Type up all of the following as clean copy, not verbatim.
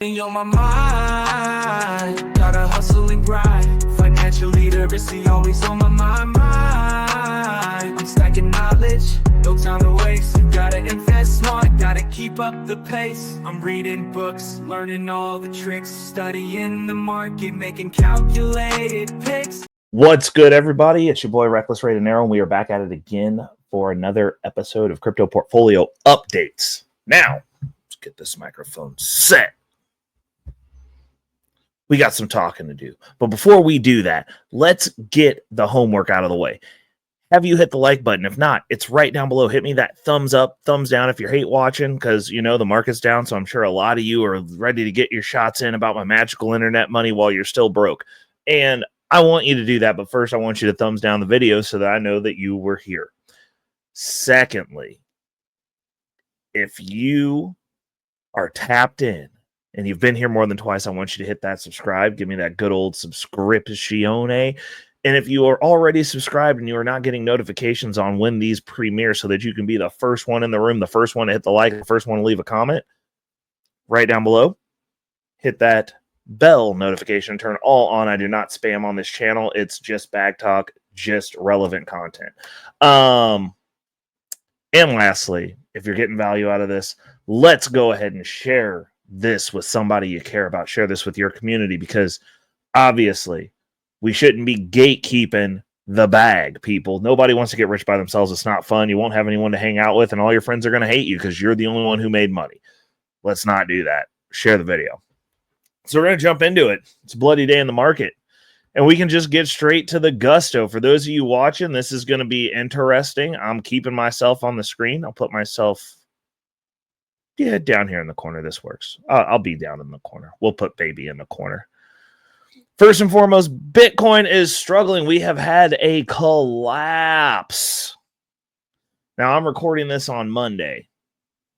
On my mind, gotta hustle and grind. Financial literacy always on my mind. I'm stacking knowledge, no time to waste. Gotta invest smart, gotta keep up the pace. I'm reading books, learning all the tricks, studying the market, making calculated picks. What's good, everybody? It's your boy Reckless Ray Dinero, and we are back at it again for another episode of Crypto Portfolio Updates. Now, let's get this microphone set. We got some talking to do. But before we do that, let's get the homework out of the way. Have you hit the like button? If not, it's right down below. Hit me that thumbs up, thumbs down if you're hate watching, because, you know, the market's down, so I'm sure a lot of you are ready to get your shots in about my magical internet money while you're still broke. And I want you to do that, but first I want you to thumbs down the video so that I know that you were here. Secondly, if you are tapped in, and you've been here more than twice, I want you to hit that subscribe. Give me that good old subscription. And if you are already subscribed and you are not getting notifications on when these premiere so that you can be the first one in the room, the first one to hit the like, the first one to leave a comment, right down below, hit that bell notification, turn all on. I do not spam on this channel. It's just bag talk, just relevant content. And lastly, if you're getting value out of this, let's go ahead and share this with somebody you care about. Share this with your community, because obviously we shouldn't be gatekeeping the bag, people. Nobody wants to get rich by themselves. It's not fun. You won't have anyone to hang out with, and all your friends are going to hate you because you're the only one who made money. Let's not do that. Share the video. So we're going to jump into it. It's a bloody day in the market, and we can just get straight to the gusto. For those of you watching, this is going to be interesting. I'm keeping myself on the screen. I'll put myself down here in the corner. This works. I'll be down in the corner. We'll put baby in the corner. First and foremost, Bitcoin is struggling. We have had a collapse. Now, I'm recording this on Monday,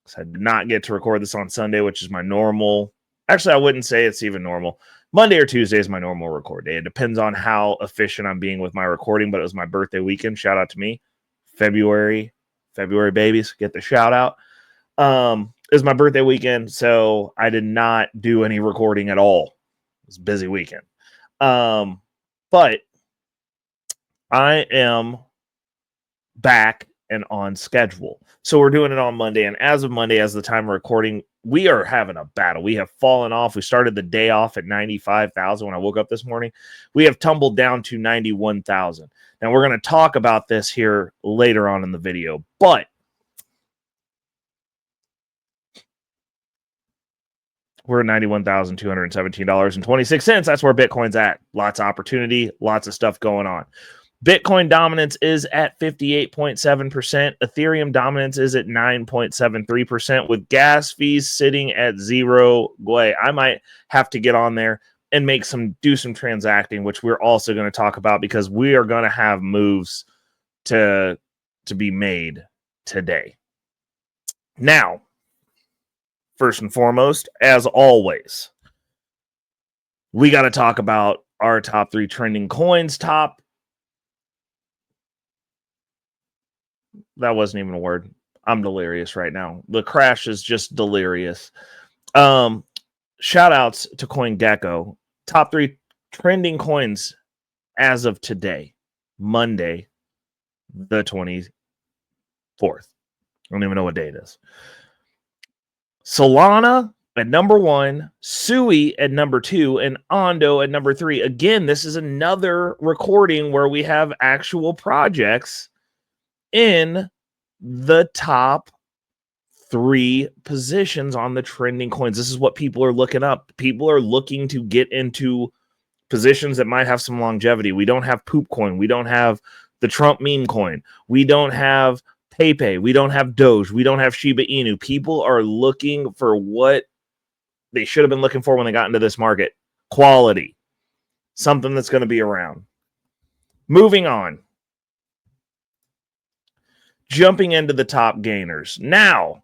because I did not get to record this on Sunday, which is my normal. Actually, I wouldn't say it's even normal. Monday or Tuesday is my normal record day. It depends on how efficient I'm being with my recording, but it was my birthday weekend. Shout out to me. February babies, get the shout out. It was my birthday weekend, so I did not do any recording at all. It was a busy weekend. But I am back and on schedule. So we're doing it on Monday, and as of Monday, as the time of recording, we are having a battle. We have fallen off. We started the day off at 95,000 when I woke up this morning. We have tumbled down to 91,000. Now, we're going to talk about this here later on in the video, but we're at $91,217.26. That's where Bitcoin's at. Lots of opportunity, lots of stuff going on. Bitcoin dominance is at 58.7%. Ethereum dominance is at 9.73%, with gas fees sitting at zero. Boy, I might have to get on there and do some transacting, which we're also going to talk about, because we are going to have moves to be made today. Now, first and foremost, as always, we got to talk about our top 3 trending coins. That wasn't even a word. I'm delirious right now. The crash is just delirious. Shout outs to CoinGecko. Top 3 trending coins as of today, Monday, the 24th. I don't even know what day it is. Solana at number 1, Sui at number 2, and Ondo at number 3. Again, this is another recording where we have actual projects in the top 3 positions on the trending coins. This is what people are looking up. People are looking to get into positions that might have some longevity. We don't have Poop Coin. We don't have the Trump meme coin. We don't have Pepe. We don't have Doge. We don't have Shiba Inu. People are looking for what they should have been looking for when they got into this market. Quality. Something that's going to be around. Moving on. Jumping into the top gainers. Now,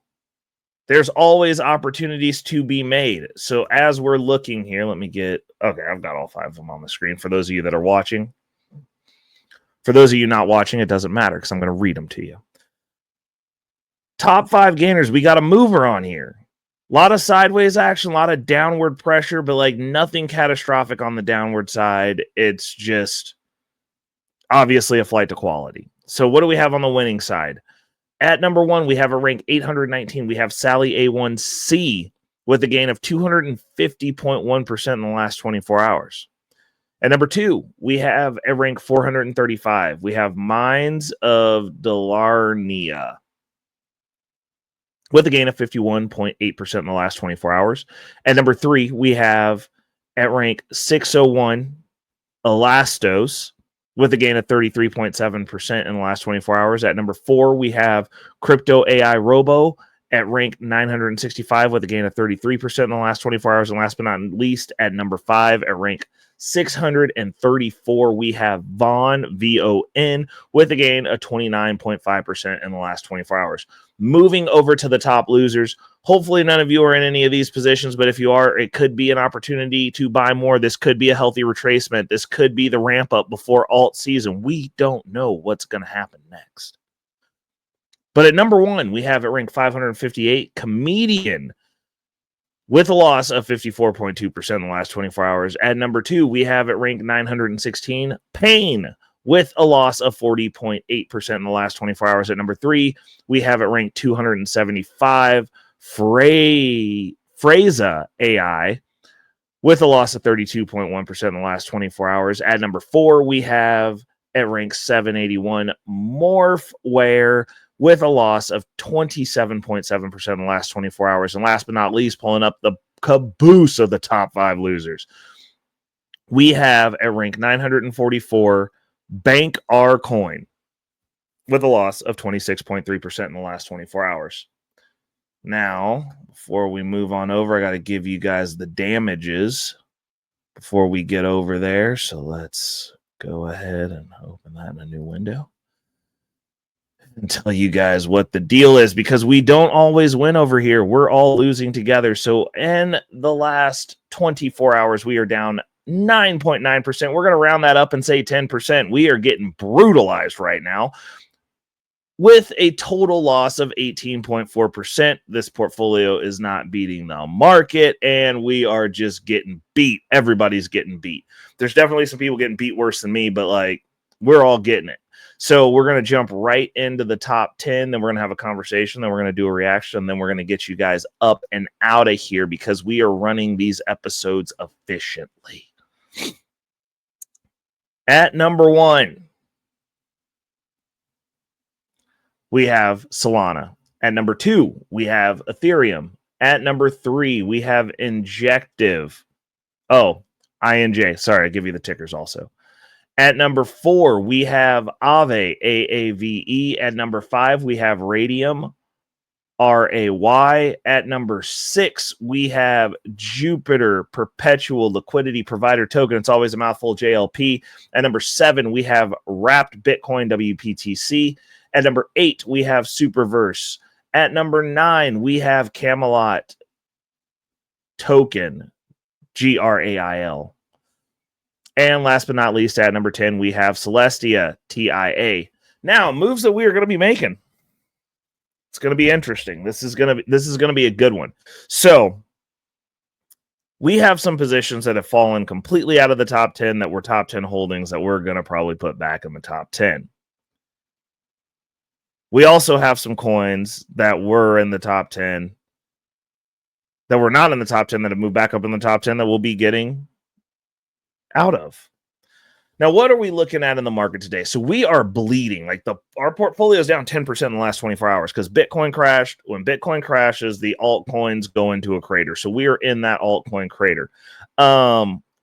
there's always opportunities to be made. So as we're looking here, okay, I've got all 5 of them on the screen for those of you that are watching. For those of you not watching, it doesn't matter, because I'm going to read them to you. Top 5 gainers. We got a mover on here. A lot of sideways action, a lot of downward pressure, but like nothing catastrophic on the downward side. It's just obviously a flight to quality. So what do we have on the winning side? At number 1, we have a rank 819. We have Sally A1C with a gain of 250.1% in the last 24 hours. At number 2, we have a rank 435. We have Mines of Delarnia with a gain of 51.8% in the last 24 hours. At number 3, we have at rank 601 Elastos with a gain of 33.7% in the last 24 hours. At number 4, we have Crypto AI Robo at rank 965 with a gain of 33% in the last 24 hours. And last but not least, at number 5, at rank 634, we have Von, VON, with a gain of 29.5% in the last 24 hours. Moving over to the top losers. Hopefully none of you are in any of these positions, but if you are, it could be an opportunity to buy more. This could be a healthy retracement. This could be the ramp up before alt season. We don't know what's going to happen next. But at number 1, we have at rank 558, Comedian with a loss of 54.2% in the last 24 hours. At number 2, we have at rank 916, Pain with a loss of 40.8% in the last 24 hours. At number 3, we have at rank 275, Freza AI with a loss of 32.1% in the last 24 hours. At number 4, we have at rank 781, Morphware with a loss of 27.7% in the last 24 hours. And last but not least, pulling up the caboose of the top 5 losers, we have at rank 944, Bank R Coin with a loss of 26.3% in the last 24 hours. Now, before we move on over, I got to give you guys the damages before we get over there. So let's go ahead and open that in a new window and tell you guys what the deal is, because we don't always win over here. We're all losing together. So in the last 24 hours, we are down 9.9%. We're going to round that up and say 10%. We are getting brutalized right now with a total loss of 18.4%. This portfolio is not beating the market, and we are just getting beat. Everybody's getting beat. There's definitely some people getting beat worse than me, but like we're all getting it. So we're going to jump right into the top 10. Then we're going to have a conversation. Then we're going to do a reaction. Then we're going to get you guys up and out of here because we are running these episodes efficiently. At number 1, we have Solana. At number 2, we have Ethereum. At number 3, we have Injective. Oh, INJ. Sorry, I give you the tickers also. At number 4, we have Aave, AAVE. At number 5, we have Radium, RAY. At number 6, we have Jupiter Perpetual Liquidity Provider Token. It's always a mouthful, JLP. At number 7, we have Wrapped Bitcoin, WPTC. At number 8, we have Superverse. At number 9, we have Camelot Token, GRAIL. And last but not least, at number 10, we have Celestia, TIA. Now, moves that we are going to be making. It's going to be interesting. This is going to be a good one. So, we have some positions that have fallen completely out of the top 10 that were top 10 holdings that we're going to probably put back in the top 10. We also have some coins that were in the top 10 that were not in the top 10 that have moved back up in the top 10 that we'll be getting out of. Now, what are we looking at in the market today? So we are bleeding. Like our portfolio is down 10% in the last 24 hours because Bitcoin crashed. When Bitcoin crashes, the altcoins go into a crater. So we are in that altcoin crater.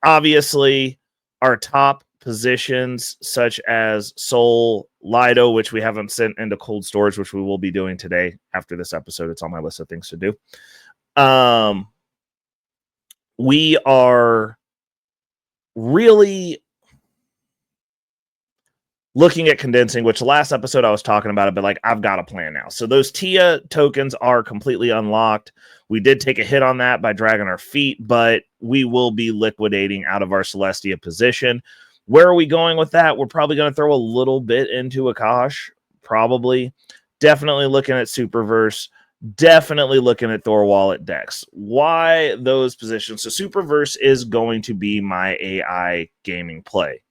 Obviously, our top positions such as Sol, Lido, which we haven't sent into cold storage, which we will be doing today after this episode. It's on my list of things to do. We are really looking at condensing, which the last episode I was talking about it, but like I've got a plan now. So those TIA tokens are completely unlocked. We did take a hit on that by dragging our feet, but we will be liquidating out of our Celestia position. Where are we going with that? We're probably going to throw a little bit into Akash, probably. Definitely looking at Superverse. definitely looking at Thorwallet DEX. Why those positions? So Superverse is going to be my AI gaming play.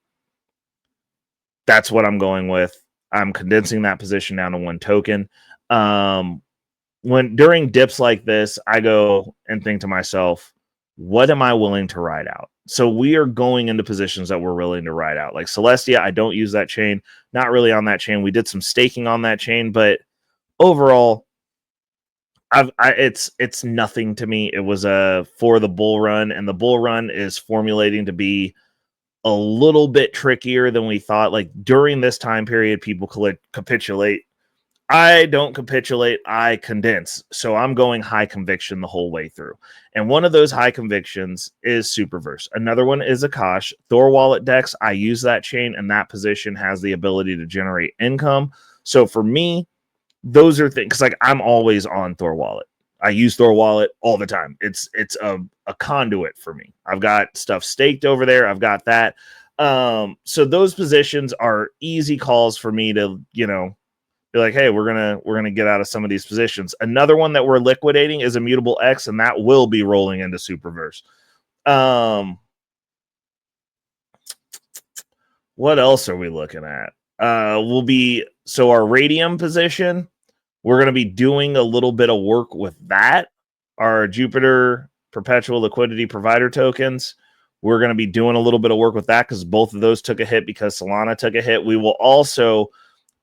That's what I'm going with. I'm condensing that position down to one token. When during dips like this, I go and think to myself, what am I willing to ride out? So we are going into positions that we're willing to ride out. Like Celestia, I don't use that chain. Not really on that chain. We did some staking on that chain, but overall, it's nothing to me. It was for the bull run, and the bull run is formulating to be a little bit trickier than we thought. Like during this time period, people capitulate. I don't capitulate, I condense. So I'm going high conviction the whole way through. And one of those high convictions is Superverse. Another one is Akash. Thorwallet DEX, I use that chain, and that position has the ability to generate income. So for me, those are things, because like I'm always on Thorwallet. I use Thorwallet all the time. It's a conduit for me. I've got stuff staked over there. I've got that. So those positions are easy calls for me to, be like, hey, we're gonna get out of some of these positions. Another one that we're liquidating is Immutable X, and that will be rolling into Superverse. What else are we looking at? So our Radium position, we're going to be doing a little bit of work with that. Our Jupiter Perpetual Liquidity Provider tokens, we're going to be doing a little bit of work with that because both of those took a hit because Solana took a hit. We will also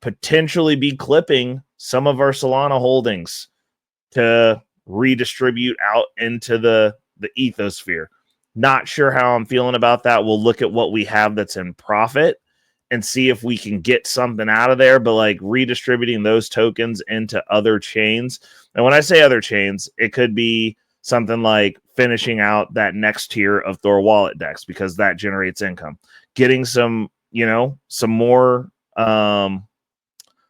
potentially be clipping some of our Solana holdings to redistribute out into the ethosphere. Not sure how I'm feeling about that. We'll look at what we have that's in profit and see if we can get something out of there, but like redistributing those tokens into other chains. And when I say other chains, it could be something like finishing out that next tier of Thorwallet DEX because that generates income. Getting some more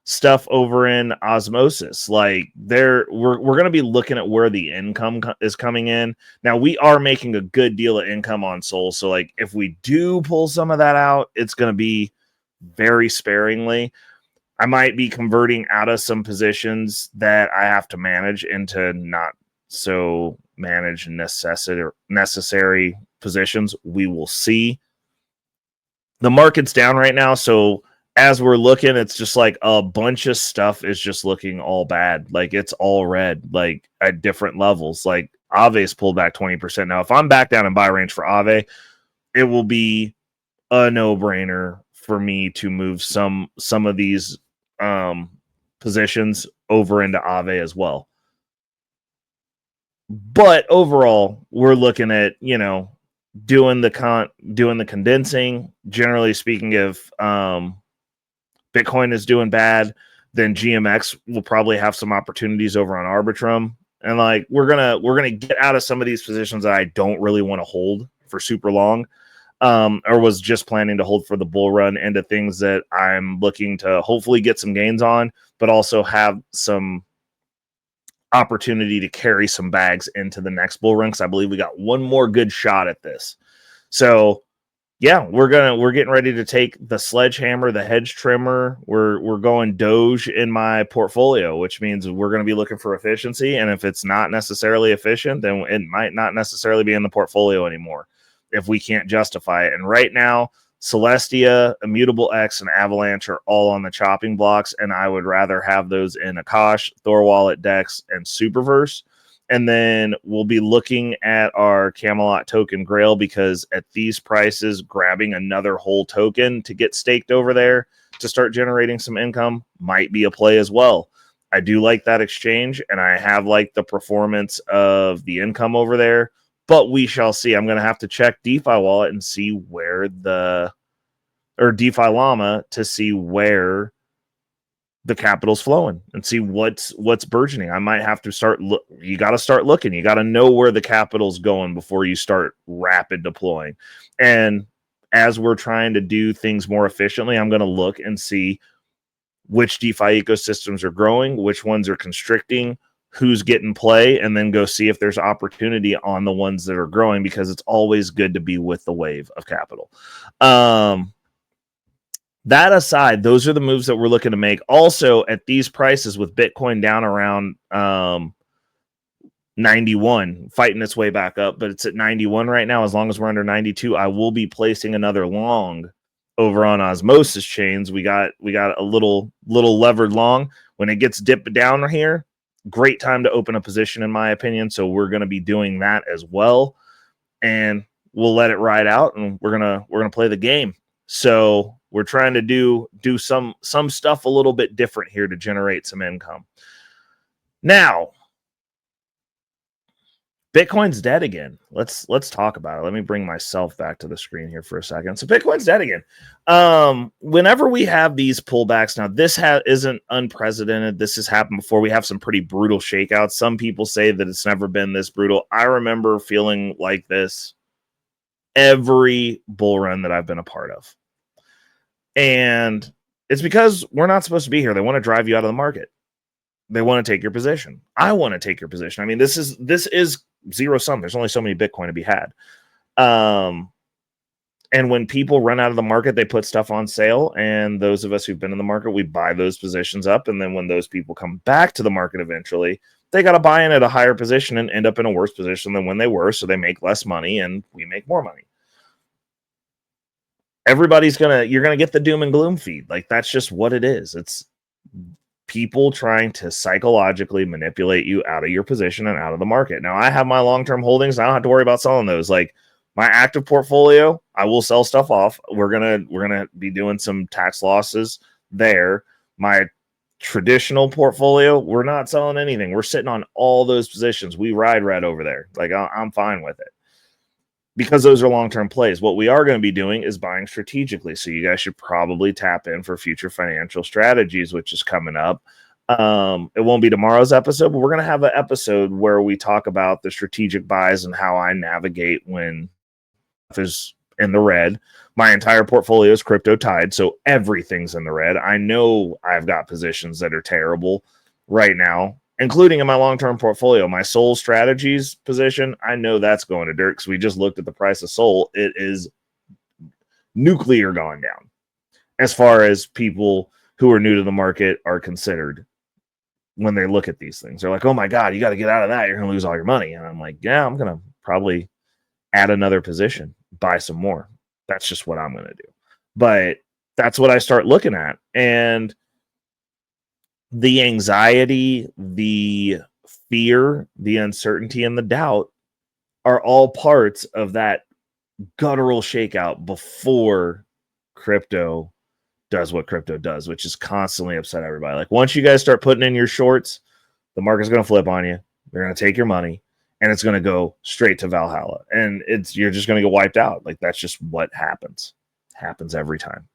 stuff over in Osmosis. Like we're going to be looking at where the income is coming in. Now we are making a good deal of income on Sol. So like if we do pull some of that out, it's going to be very sparingly. I might be converting out of some positions that I have to manage into not so managed necessary positions. We will see. The market's down right now, so as we're looking, it's just like a bunch of stuff is just looking all bad. Like it's all red, like at different levels. Like Ave's pulled back 20%. Now, if I'm back down in buy range for Ave, it will be a no-brainer for me to move some of these positions over into Ave as well. But overall, we're looking at, doing the condensing. Generally speaking, if Bitcoin is doing bad, then GMX will probably have some opportunities over on Arbitrum. And like we're gonna get out of some of these positions that I don't really want to hold for super long, or was just planning to hold for the bull run, into things that I'm looking to hopefully get some gains on, but also have some opportunity to carry some bags into the next bull run, because I believe we got one more good shot at this. So yeah, we're getting ready to take the sledgehammer, the hedge trimmer. We're going Doge in my portfolio, which means we're going to be looking for efficiency. And if it's not necessarily efficient, then it might not necessarily be in the portfolio anymore if we can't justify it. And right now, Celestia, Immutable X, and Avalanche are all on the chopping blocks, and I would rather have those in Akash, Thorwallet, DEX, and Superverse. And then we'll be looking at our Camelot token Grail, because at these prices, grabbing another whole token to get staked over there to start generating some income might be a play as well. I do like that exchange, and I have liked the performance of the income over there, but we shall see. I'm going to have to check DeFi Wallet and see where DeFi Llama to see where the capital's flowing and see what's burgeoning. I might have to you got to start looking. You got to know where the capital's going before you start rapid deploying. And as we're trying to do things more efficiently, I'm going to look and see which DeFi ecosystems are growing, which ones are constricting, who's getting play, and then go see if there's opportunity on the ones that are growing, because it's always good to be with the wave of capital. That aside, those are the moves that we're looking to make. Also, at these prices with Bitcoin down around 91, fighting its way back up, but it's at 91 right now. As long as we're under 92, I will be placing another long over on Osmosis chains. We got a little levered long. When it gets dipped down here, great time to open a position, in my opinion. So we're going to be doing that as well, and we'll let it ride out, and we're gonna play the game. So we're trying to do some stuff a little bit different here to generate some income. Now, Bitcoin's dead again. Let's talk about it. Let me bring myself back to the screen here for a second. So Bitcoin's dead again. Whenever we have these pullbacks, now this isn't unprecedented. This has happened before. We have some pretty brutal shakeouts. Some people say that it's never been this brutal. I remember feeling like this every bull run that I've been a part of. And it's because we're not supposed to be here. They want to drive you out of the market. They want to take your position. I want to take your position. I mean, this is zero sum. There's only so many Bitcoin to be had. And when people run out of the market, they put stuff on sale. And those of us who've been in the market, we buy those positions up. And then when those people come back to the market eventually, they got to buy in at a higher position and end up in a worse position than when they were. So they make less money and we make more money. You're gonna get the doom and gloom feed. Like, that's just what it is. It's people trying to psychologically manipulate you out of your position and out of the market. Now, I have my long-term holdings. I don't have to worry about selling those. Like, my active portfolio, I will sell stuff off. We're gonna be doing some tax losses there. My traditional portfolio, we're not selling anything. We're sitting on all those positions. We ride right over there. Like, I'm fine with it, because those are long-term plays. What we are going to be doing is buying strategically. So you guys should probably tap in for future financial strategies, which is coming up. It won't be tomorrow's episode, but we're going to have an episode where we talk about the strategic buys and how I navigate when stuff is in the red. My entire portfolio is crypto tied, so everything's in the red. I know I've got positions that are terrible right now, including in my long-term portfolio. My Sol Strategies position, I know that's going to dirt because we just looked at the price of Sol. It is nuclear going down as far as people who are new to the market are considered when they look at these things. They're like, oh my God, you got to get out of that. You're going to lose all your money. And I'm like, yeah, I'm going to probably add another position, buy some more. That's just what I'm going to do. But that's what I start looking at. And the anxiety, the fear, the uncertainty, and the doubt are all parts of that guttural shakeout before crypto does what crypto does, which is constantly upset everybody. Like, once you guys start putting in your shorts, the market's going to flip on you. They're going to take your money, and it's going to go straight to Valhalla. And you're just going to get wiped out. Like, that's just what happens. Happens every time.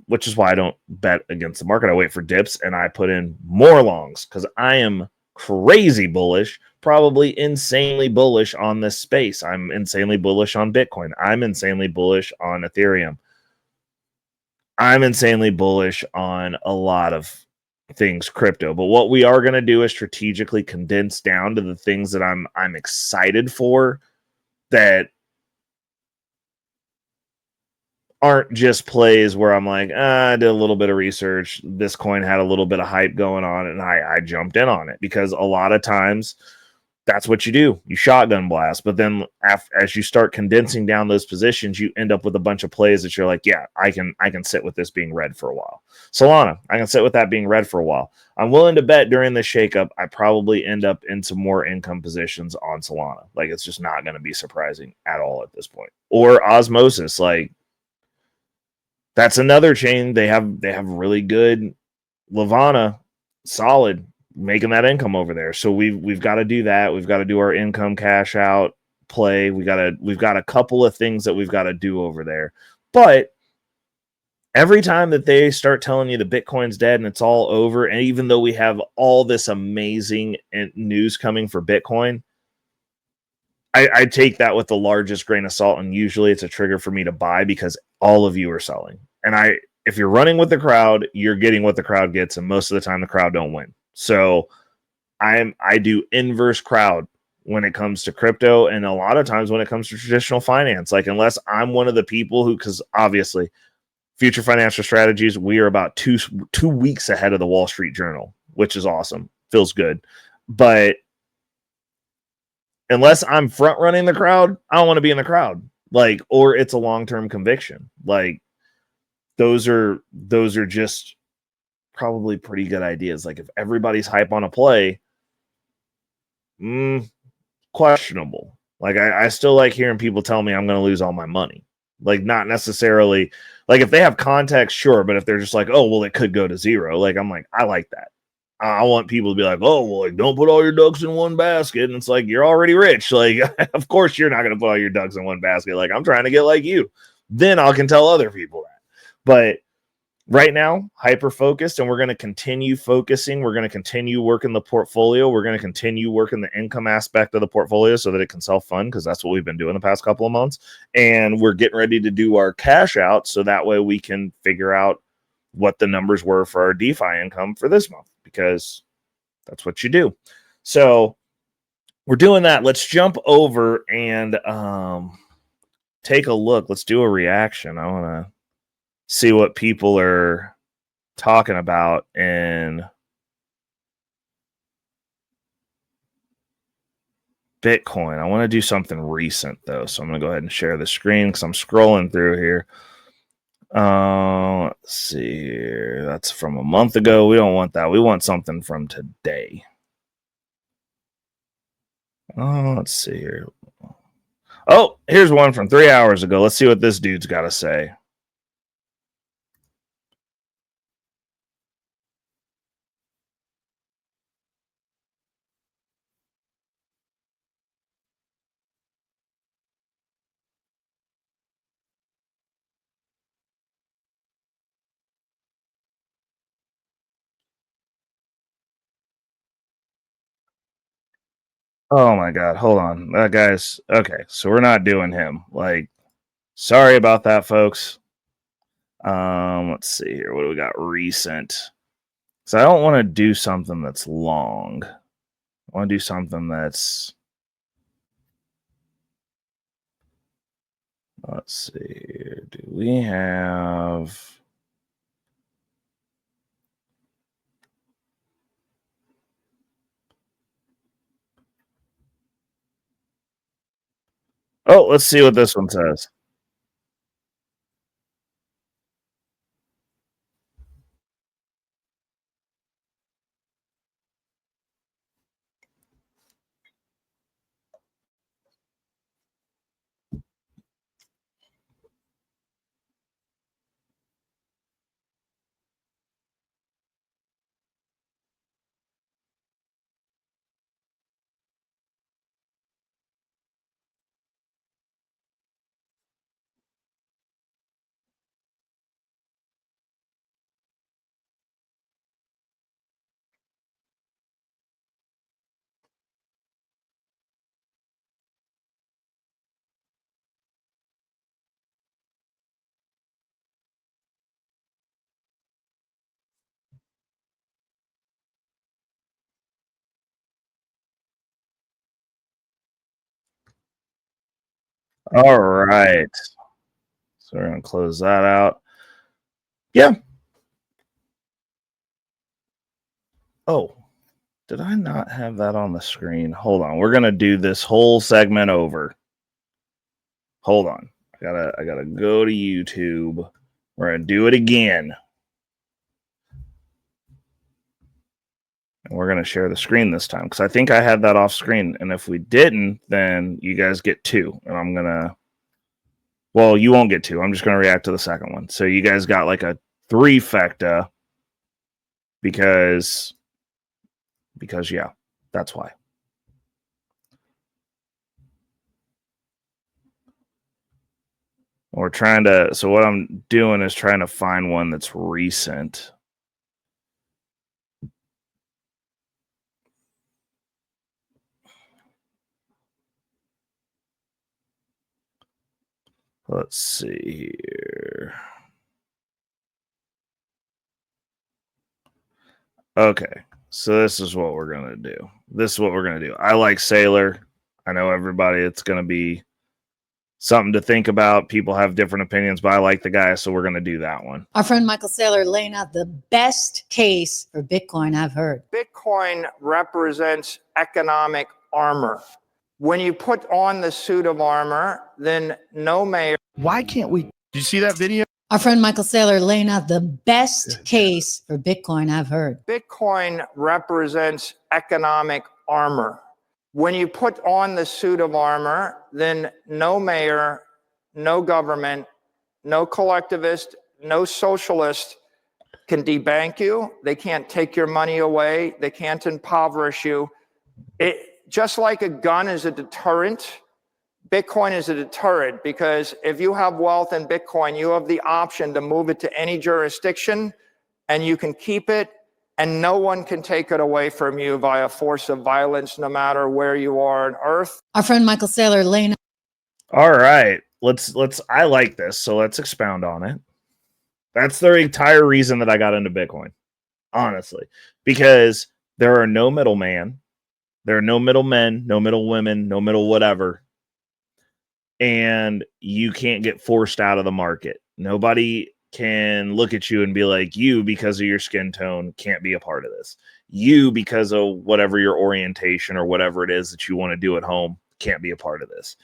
Which is why I don't bet against the market. I wait for dips and I put in more longs because I am crazy bullish, probably insanely bullish on this space. I'm insanely bullish on Bitcoin. I'm insanely bullish on Ethereum. I'm insanely bullish on a lot of things crypto. But what we are going to do is strategically condense down to the things that I'm excited for, that aren't just plays where I'm like, I did a little bit of research. This coin had a little bit of hype going on, and I jumped in on it. Because a lot of times that's what you do. You shotgun blast. But then as you start condensing down those positions, you end up with a bunch of plays that you're like, yeah, I can sit with this being red for a while. Solana, I can sit with that being red for a while. I'm willing to bet during this shakeup, I probably end up in some more income positions on Solana. Like, it's just not going to be surprising at all at this point. Or Osmosis, like, that's another chain. They have really good Lavana, solid, making that income over there. So we've got to do that. We've got to do our income cash out play. We've got a couple of things that we've got to do over there. But every time that they start telling you the Bitcoin's dead and it's all over, and even though we have all this amazing news coming for Bitcoin, I take that with the largest grain of salt, and usually it's a trigger for me to buy because all of you are selling. And if you're running with the crowd, you're getting what the crowd gets, and most of the time the crowd don't win. So I do inverse crowd when it comes to crypto, and a lot of times when it comes to traditional finance. Like, unless I'm one of the people who, because obviously Future Financial Strategies, we are about two weeks ahead of the Wall Street Journal, which is awesome. Feels good. But unless I'm front running the crowd, I don't want to be in the crowd. Like, or it's a long-term conviction. Like, those are just probably pretty good ideas. Like, if everybody's hype on a play, questionable. Like, I still like hearing people tell me I'm going to lose all my money. Like, not necessarily, like, if they have context, sure, but if they're just like, oh, well, it could go to zero, like, I'm like, I like that. I want people to be like, oh, well, like, don't put all your ducks in one basket. And it's like, you're already rich. Like, of course you're not going to put all your ducks in one basket. Like, I'm trying to get like you. Then I can tell other people that. But right now, hyper focused, and we're going to continue focusing. We're going to continue working the portfolio. We're going to continue working the income aspect of the portfolio so that it can self-fund, because that's what we've been doing the past couple of months. And we're getting ready to do our cash out, so that way we can figure out what the numbers were for our DeFi income for this month, because that's what you do. So we're doing that. Let's jump over and take a look. Let's do a reaction. I want to see what people are talking about in Bitcoin. I want to do something recent though, so I'm going to go ahead and share the screen because I'm scrolling through here. Let's see here. That's from a month ago. We don't want that. We want something from today. Let's see here. Oh, here's one from 3 hours ago. Let's see what this dude's got to say. Oh my God. Hold on. Guys. Okay. So we're not doing him. Like, sorry about that, folks. Let's see here. What do we got recent? So I don't want to do something that's long. I want to do something that's, let's see here. Do we have, oh, let's see what this one says. All right. So we're going to close that out. Yeah. Oh, did I not have that on the screen? Hold on. We're going to do this whole segment over. Hold on. I gotta go to YouTube. We're going to do it again. And we're going to share the screen this time because I think I had that off screen. And if we didn't, then you guys get two. And I'm going to, well, you won't get two. I'm just going to react to the second one. So you guys got like a trifecta because yeah, that's why. We're trying to, so what I'm doing is trying to find one that's recent. Let's see here. Okay, so this is what we're going to do. I like Sailor. I know everybody, it's going to be something to think about. People have different opinions, but I like the guy, so we're going to do that one. Our friend Michael Saylor laying out the best case for Bitcoin I've heard. Bitcoin represents economic armor. When you put on the suit of armor, then no mayor. Why can't we? Did you see that video? Our friend Michael Saylor laying out the best case for Bitcoin I've heard. Bitcoin represents economic armor. When you put on the suit of armor, then no mayor, no government, no collectivist, no socialist can debank you. They can't take your money away. They can't impoverish you. Just like a gun is a deterrent, Bitcoin is a deterrent, because if you have wealth in Bitcoin, you have the option to move it to any jurisdiction and you can keep it, and no one can take it away from you via force of violence, no matter where you are on earth. Our friend Michael Saylor laying. All right, let's I like this, so let's expound on it. That's the entire reason that I got into Bitcoin, honestly, because there are no middleman, there are no middlemen, no middle women, no middle whatever, and you can't get forced out of the market. Nobody can look at you and be like, you, because of your skin tone, can't be a part of this. You, because of whatever your orientation or whatever it is that you want to do at home, can't be a part of this.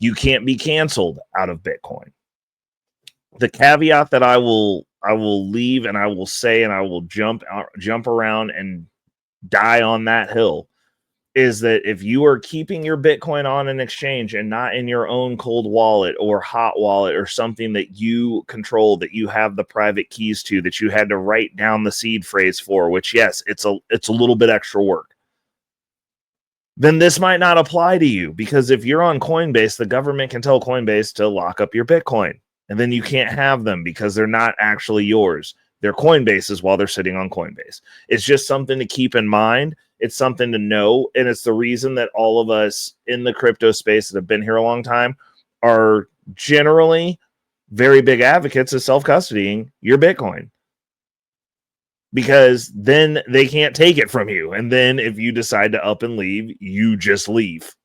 You can't be canceled out of Bitcoin. The caveat that I will leave, and I will say, and I will jump around and die on that hill, is that if you are keeping your Bitcoin on an exchange and not in your own cold wallet or hot wallet or something that you control, that you have the private keys to, that you had to write down the seed phrase for, which, yes, it's a little bit extra work, then this might not apply to you. Because if you're on Coinbase, the government can tell Coinbase to lock up your Bitcoin, and then you can't have them because they're not actually yours. They're Coinbase's while they're sitting on Coinbase. It's just something to keep in mind. It's something to know, and it's the reason that all of us in the crypto space that have been here a long time are generally very big advocates of self-custodying your Bitcoin, because then they can't take it from you. And then if you decide to up and leave, you just leave.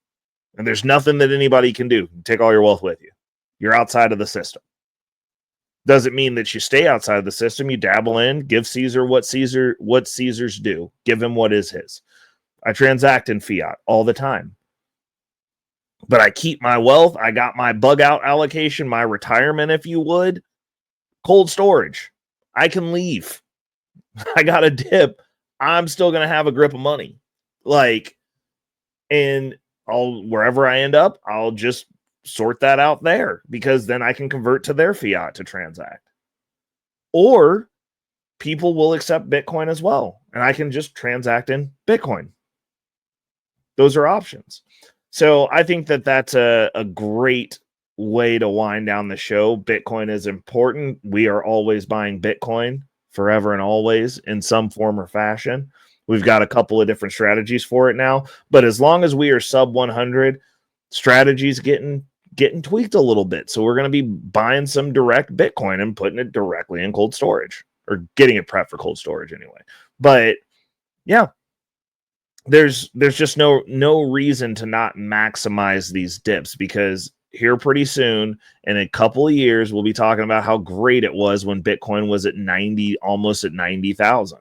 And there's nothing that anybody can do. Take all your wealth with you. You're outside of the system. Doesn't mean that you stay outside of the system. You dabble in, give Caesar what Caesar's due. Give him what is his. I transact in fiat all the time, but I keep my wealth. I got my bug out allocation, my retirement, if you would, cold storage. I can leave. I got a dip. I'm still going to have a grip of money. And wherever I end up, I'll just sort that out there, because then I can convert to their fiat to transact. Or people will accept Bitcoin as well, and I can just transact in Bitcoin. Those are options. So I think that that's a great way to wind down the show. Bitcoin is important. We are always buying Bitcoin forever and always in some form or fashion. We've got a couple of different strategies for it now, but as long as we are sub 100, strategies getting tweaked a little bit. So we're going to be buying some direct Bitcoin and putting it directly in cold storage, or getting it prepped for cold storage anyway. But yeah, there's just no reason to not maximize these dips, because here pretty soon, in a couple of years, we'll be talking about how great it was when Bitcoin was at 90, almost at 90,000.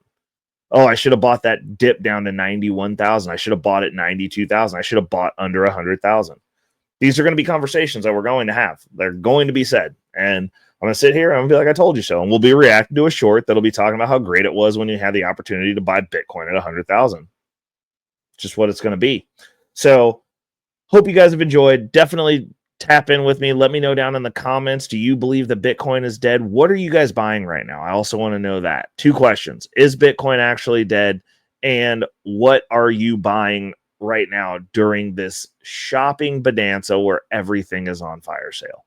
Oh, I should have bought that dip down to 91,000. I should have bought it 92,000. I should have bought under 100,000. These are going to be conversations that we're going to have. They're going to be said. And I'm going to sit here and I'm going to be like, I told you so. And we'll be reacting to a short that'll be talking about how great it was when you had the opportunity to buy Bitcoin at 100,000. Just what it's going to be. So hope you guys have enjoyed. Definitely tap in with me. Let me know down in the comments. Do you believe that Bitcoin is dead? What are you guys buying right now? I also want to know that. 2 questions. Is Bitcoin actually dead? And what are you buying right now during this shopping bonanza where everything is on fire sale?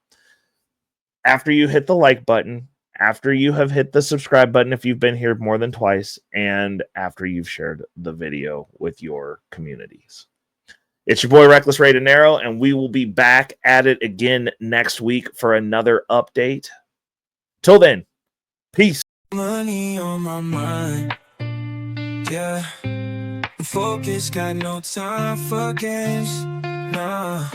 After you hit the like button, after you have hit the subscribe button if you've been here more than twice, and after you've shared the video with your communities. It's your boy Reckless Ray Dinero, and we will be back at it again next week for another update. Till then, peace. Money on my mind, yeah. Focus, got no time for games, nah.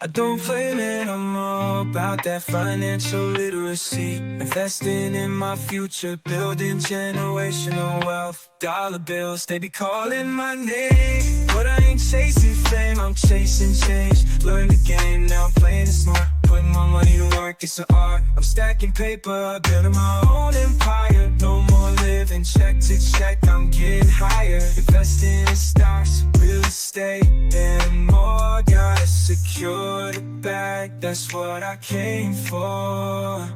I don't blame it, I'm all about that financial literacy. Investing in my future, building generational wealth. Dollar bills, they be calling my name, but I ain't chasing fame, I'm chasing change. Learn the game, now I'm playing it smart. Putting my money to work, it's an art. I'm stacking paper, building my own empire. No more living check to check, I'm getting higher. Investing in stocks, real estate, and more. Gotta secure the bag, that's what I came for.